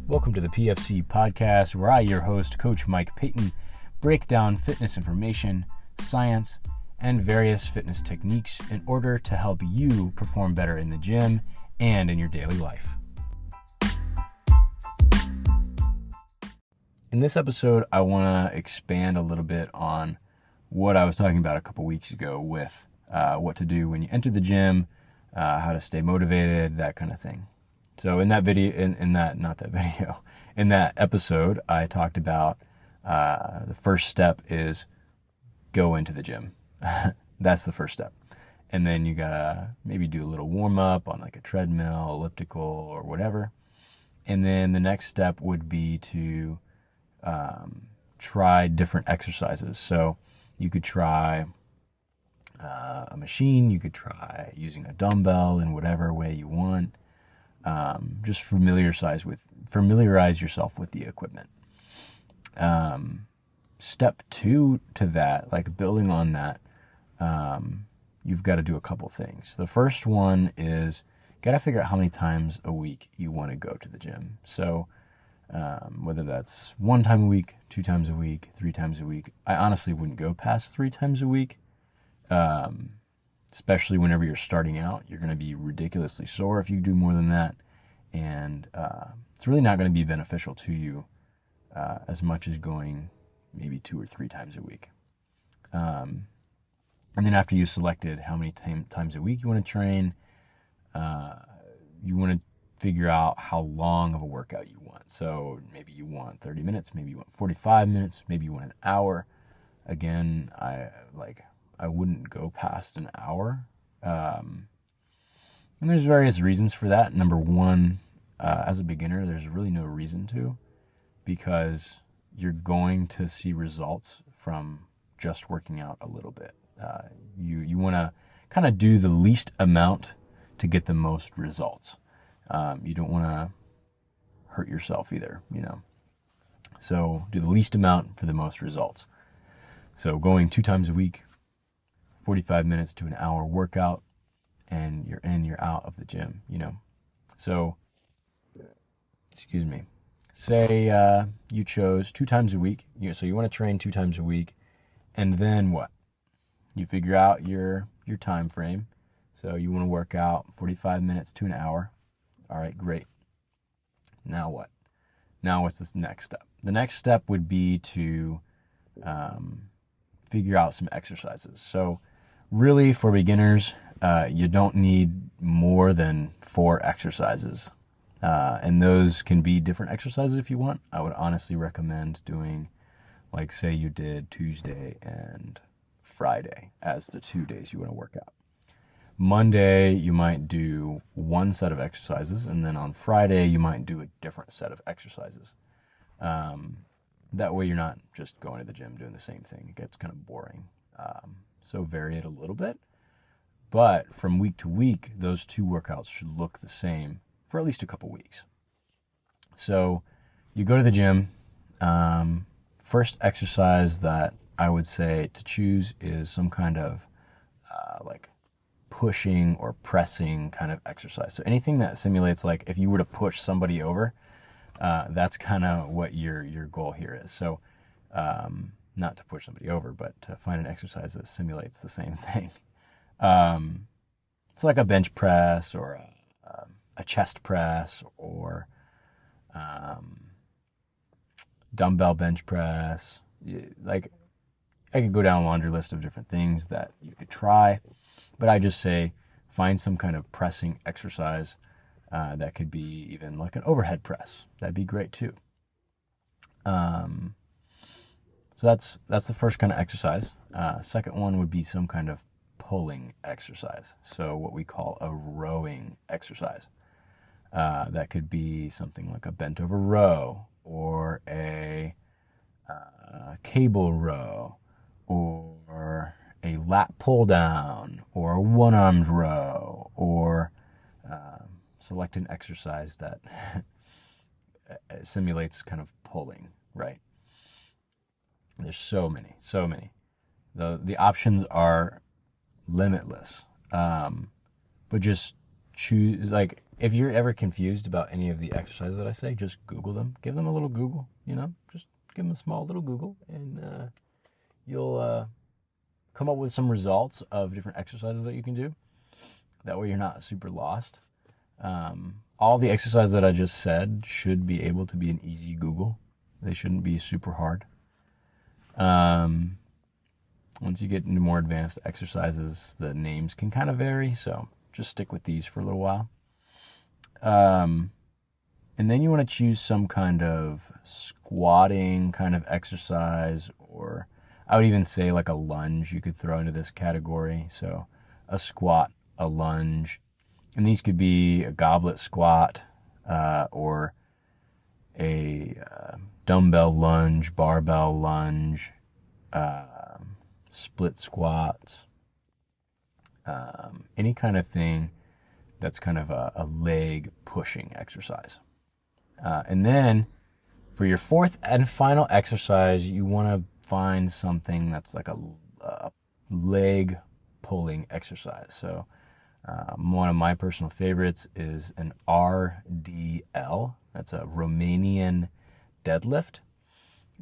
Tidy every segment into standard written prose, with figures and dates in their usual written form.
Welcome to the PFC podcast, where I, your host, Coach Mike Payton, break down fitness information, science, and various fitness techniques in order to help you perform better in the gym and in your daily life. In this episode, I want to expand a little bit on what I was talking about a couple weeks ago with what to do when you enter the gym, how to stay motivated, that kind of thing. So in that video, in that episode, I talked about the first step is go into the gym. That's the first step. And then you gotta maybe do a little warm up on like a treadmill, elliptical, or whatever. And then the next step would be to try different exercises. So you could try a machine, you could try using a dumbbell in whatever way you want. Just familiarize yourself with the equipment. Step 2 to that, like building on that, you've got to do a couple things. The first one is got to figure out how many times a week you want to go to the gym. So whether that's 1 time a week, 2 times a week, 3 times a week, I honestly wouldn't go past 3 times a week. Especially whenever you're starting out, you're going to be ridiculously sore if you do more than that. And it's really not going to be beneficial to you as much as going maybe 2 or 3 times a week. And then after you've selected how many times a week you want to train, you want to figure out how long of a workout you want. So maybe you want 30 minutes, maybe you want 45 minutes, maybe you want an hour. Again, I wouldn't go past an hour. And there's various reasons for that. Number one, as a beginner, there's really no reason to, because you're going to see results from just working out a little bit. You want to kind of do the least amount to get the most results. You don't want to hurt yourself either, So do the least amount for the most results. So going 2 times a week, 45 minutes to an hour workout, and you're in, you're out of the gym, So, say you chose 2 times a week, so you want to train 2 times a week, and then what? You figure out your time frame. So you want to work out 45 minutes to an hour. All right, great. Now what? Now what's this next step? The next step would be to figure out some exercises. So really, for beginners, you don't need more than 4 exercises. And those can be different exercises if you want. I would honestly recommend doing, like, say you did Tuesday and Friday as the 2 days you want to work out. Monday, you might do 1 set of exercises, and then on Friday, you might do a different set of exercises. That way you're not just going to the gym doing the same thing. It gets kind of boring. So vary it a little bit. But from week to week, those 2 workouts should look the same for at least a couple weeks. So you go to the gym. First exercise that I would say to choose is some kind of like pushing or pressing kind of exercise. So anything that simulates, like if you were to push somebody over, that's kind of what your goal here is. So not to push somebody over, but to find an exercise that simulates the same thing. It's like a bench press or a chest press or dumbbell bench press. Like, I could go down a laundry list of different things that you could try, but I just say find some kind of pressing exercise. That could be even like an overhead press. That'd be great too. So that's the first kind of exercise. Second one would be some kind of pulling exercise. So what we call a rowing exercise. That could be something like a bent over row or a cable row or a lat pull down or a one-armed row, or select an exercise that simulates kind of pulling, right? There's so many. The options are limitless. But just choose, like, If you're ever confused about any of the exercises that I say, just Google them. Give them a little Google, just give them a small little Google, and you'll come up with some results of different exercises that you can do. That way you're not super lost. All the exercises that I just said should be able to be an easy Google. They shouldn't be super hard. Once you get into more advanced exercises, the names can kind of vary, so just stick with these for a little while. And then you want to choose some kind of squatting kind of exercise, or I would even say like a lunge you could throw into this category. So a squat, a lunge, and these could be a goblet squat, or a dumbbell lunge, barbell lunge, split squats, any kind of thing that's kind of a leg pushing exercise. And then for your fourth and final exercise, you want to find something that's like a leg pulling exercise. So one of my personal favorites is an RDL. That's a Romanian deadlift.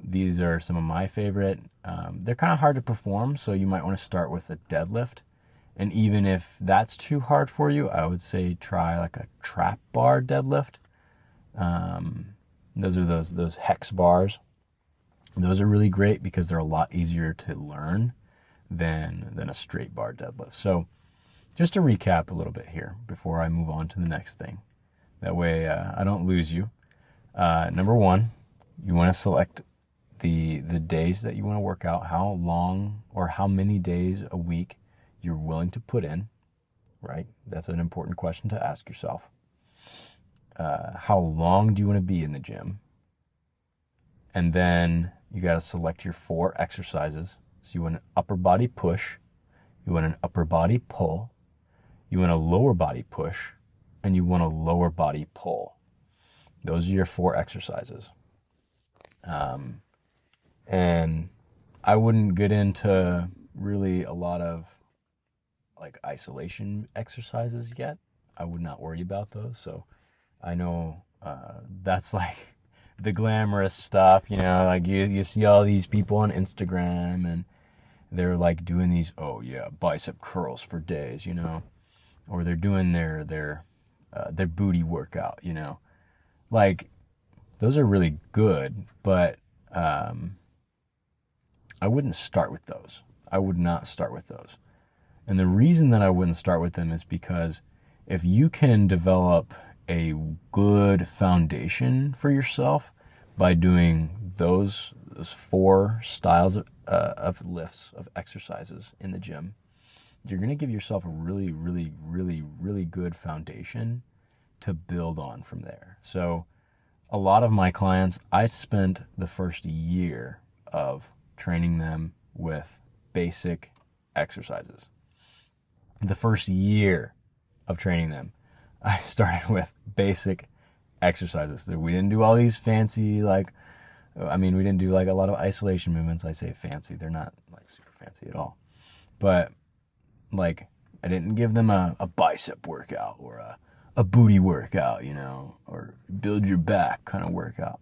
These are some of my favorite. They're kind of hard to perform, so you might want to start with a deadlift. And even if that's too hard for you, I would say try like a trap bar deadlift. Those are those hex bars. Those are really great because they're a lot easier to learn than a straight bar deadlift. So just to recap a little bit here before I move on to the next thing. That way I don't lose you. Number one, you want to select the days that you want to work out, how long or how many days a week you're willing to put in, right? That's an important question to ask yourself. How long do you want to be in the gym? And then you got to select your 4 exercises. So you want an upper body push, you want an upper body pull, you want a lower body push, and you want a lower body pull. Those are your 4 exercises. And I wouldn't get into really a lot of like isolation exercises yet. I would not worry about those. So I know that's like the glamorous stuff, like you see all these people on Instagram and they're like doing these, bicep curls for days, or they're doing their booty workout, like those are really good, but I wouldn't start with those. I would not start with those. And the reason that I wouldn't start with them is because if you can develop a good foundation for yourself by doing those 4 styles of lifts, of exercises in the gym, you're going to give yourself a really, really, really, really good foundation to build on from there. So a lot of my clients, I spent the first year of training them with basic exercises. The first year of training them, I started with basic exercises. We didn't do all these fancy, we didn't do like a lot of isolation movements. I say fancy, they're not like super fancy at all. But like, I didn't give them a bicep workout or a booty workout, or build your back kind of workout.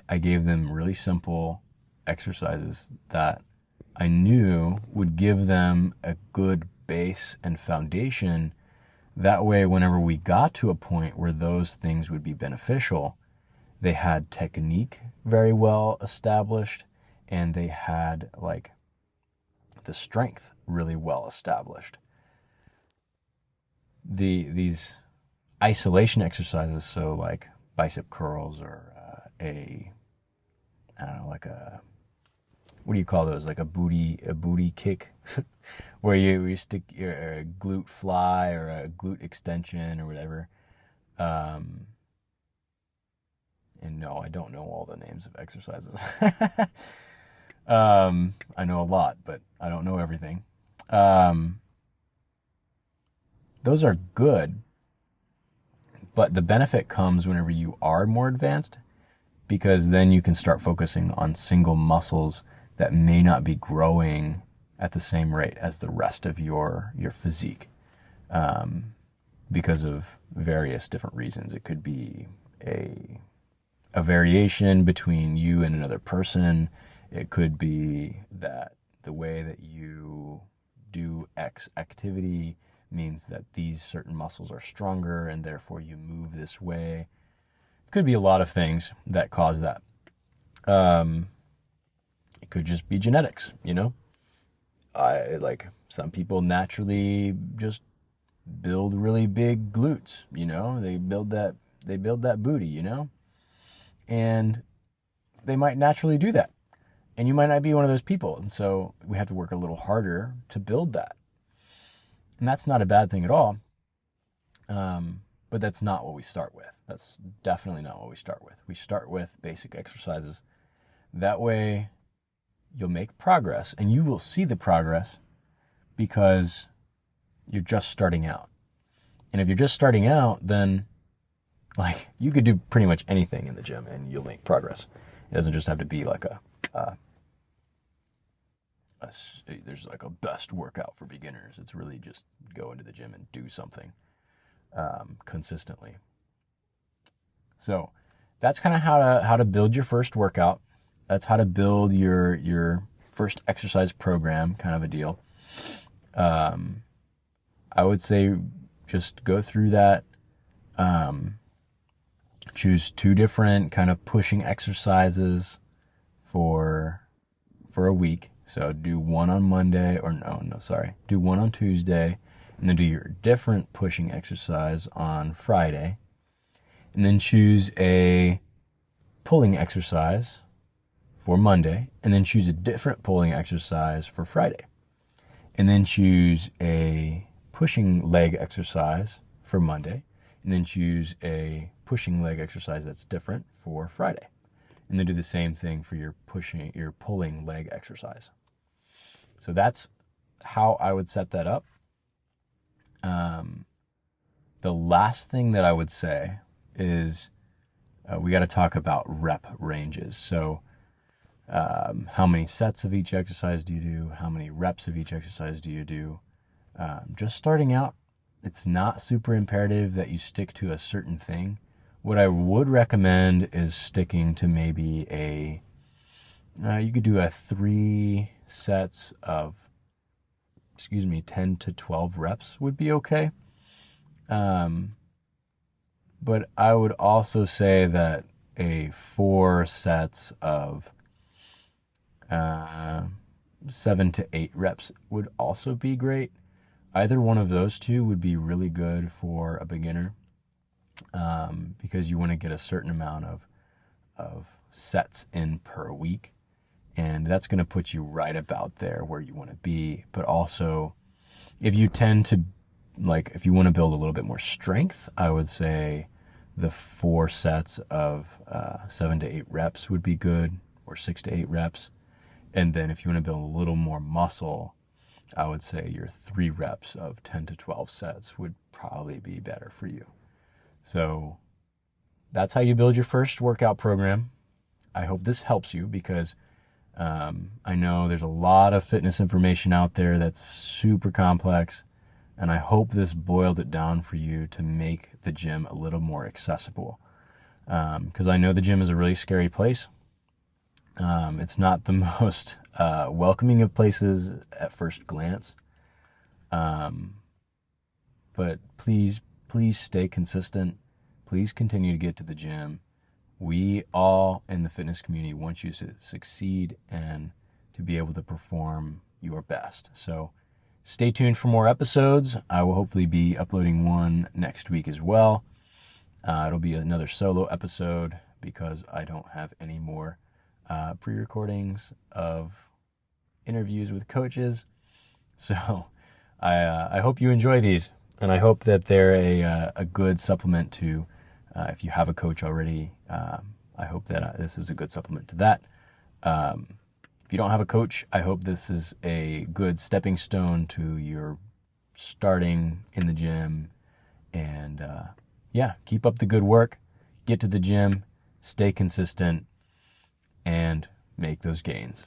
I gave them really simple exercises that I knew would give them a good base and foundation. That way, whenever we got to a point where those things would be beneficial, they had technique very well established, and they had like the strength really well established. These isolation exercises, so like bicep curls or what do you call those? Like a booty kick, where you stick your glute fly or a glute extension or whatever. And no, I don't know all the names of exercises. I know a lot, but I don't know everything. Those are good, but the benefit comes whenever you are more advanced, because then you can start focusing on single muscles that may not be growing at the same rate as the rest of your physique. because of various different reasons. It could be a variation between you and another person. It could be that the way that you do X activity means that these certain muscles are stronger and therefore you move this way. It could be a lot of things that cause that. It could just be genetics, you know? Like some people naturally just build really big glutes, you know? They build that booty, you know? And they might naturally do that. And you might not be one of those people. And so we have to work a little harder to build that. And that's not a bad thing at all. But that's not what we start with. That's definitely not what we start with. We start with basic exercises. That way you'll make progress, and you will see the progress because you're just starting out. And if you're just starting out, then like you could do pretty much anything in the gym and you'll make progress. It doesn't just have to be like there's like a best workout for beginners. It's really just go into the gym and do something consistently. So that's kind of how to build your first workout. That's how to build your first exercise program, kind of a deal. I would say just go through that. Choose 2 different kind of pushing exercises for a week. So do one on Monday, do one on Tuesday, and then do your different pushing exercise on Friday. And then choose a pulling exercise for Monday, and then choose a different pulling exercise for Friday. And then choose a pushing leg exercise for Monday, and then choose a pushing leg exercise that's different for Friday. And then do the same thing for your pulling leg exercise. So that's how I would set that up. The last thing that I would say is we got to talk about rep ranges. So how many sets of each exercise do you do? How many reps of each exercise do you do? Just starting out, it's not super imperative that you stick to a certain thing. What I would recommend is sticking to maybe you could do 3 sets of, 10 to 12 reps would be okay. But I would also say that 4 sets of 7 to 8 reps would also be great. Either one of those 2 would be really good for a beginner, because you want to get a certain amount of sets in per week, and that's going to put you right about there where you want to be. But also, if you want to build a little bit more strength, I would say the 4 sets of 7 to 8 reps would be good, or 6 to 8 reps. And then if you want to build a little more muscle, I would say your 3 reps of 10 to 12 sets would probably be better for you. So that's how you build your first workout program. I hope this helps you, because I know there's a lot of fitness information out there that's super complex, and I hope this boiled it down for you to make the gym a little more accessible. Because I know the gym is a really scary place. It's not the most welcoming of places at first glance. But please stay consistent. Please continue to get to the gym. We all in the fitness community want you to succeed and to be able to perform your best. So stay tuned for more episodes. I will hopefully be uploading one next week as well. It'll be another solo episode because I don't have any more pre-recordings of interviews with coaches. So I hope you enjoy these, and I hope that they're a good supplement to, if you have a coach already, I hope that this is a good supplement to that. If you don't have a coach, I hope this is a good stepping stone to your starting in the gym. And keep up the good work, get to the gym, stay consistent, and make those gains.